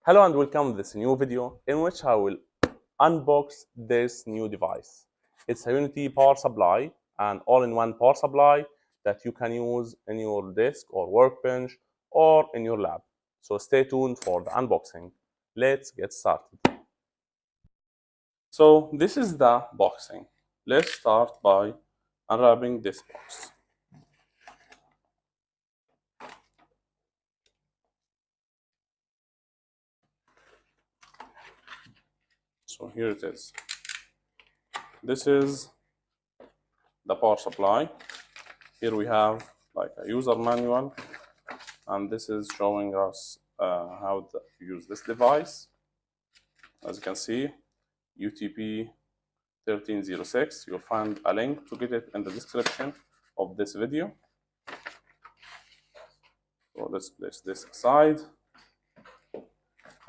Hello and welcome to this new video in which I will unbox this new device. It's a Unity power supply, an all-in-one power supply that you can use in your desk or workbench or in your lab. So stay tuned for the unboxing. Let's get started. So this is the boxing. Let's start by unwrapping this box. So here it is. This is the power supply. Here we have like a user manual, and this is showing us how to use this device. As you can see, UTP 1306. You'll find a link to get it in the description of this video. So let's place this aside,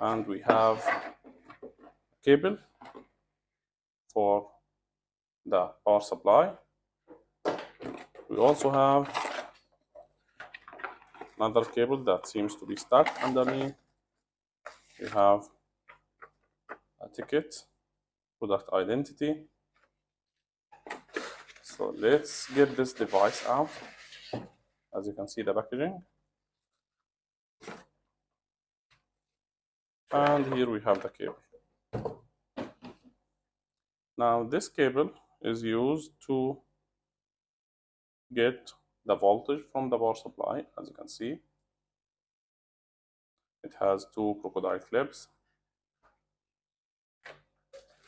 and we have a cable for the power supply. We also have another cable that seems to be stuck underneath. We have a ticket, product identity. So let's get this device out. As you can see, the packaging. And here we have the cable. Now this cable is used to get the voltage from the power supply. As you can see, it has two crocodile clips,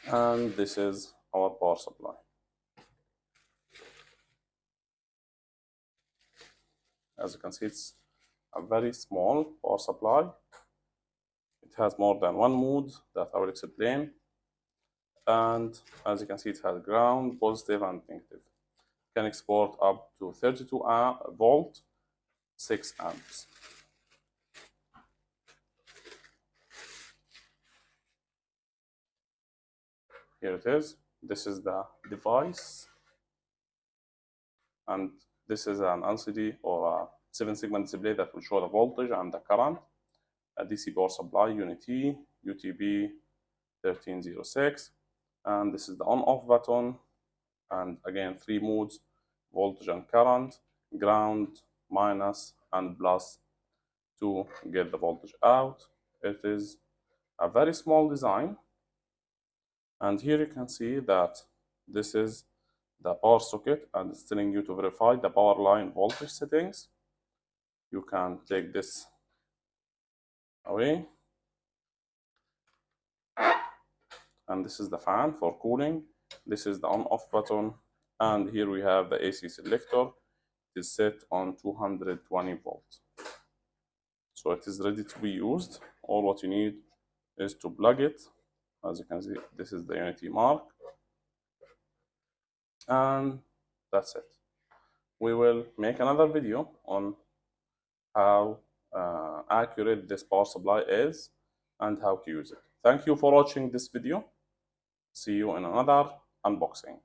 and this is our power supply. As you can see, it's a very small power supply. It has more than one mode that I will explain, and as you can see, it has ground, positive and negative. Can export up to 32 volt, 6 amps. Here it is. This is the device, and this is an LCD or a 7-segment display that will show the voltage and the current. A DC power supply, Unity, UTP 1306, and this is the on-off button, and again 3 modes: voltage and current, ground, minus and plus to get the voltage out. It is a very small design, and here you can see that this is the power socket, and it's telling you to verify the power line voltage settings. You can take this away, and this is the fan for cooling. This is the on-off button, and here we have the AC selector. It is set on 220 volts. So it is ready to be used. All what you need is to plug it. As you can see, this is the Unity mark, and that's it. We will make another video on how accurate this power supply is and how to use it. Thank you for watching this video. See you in another unboxing.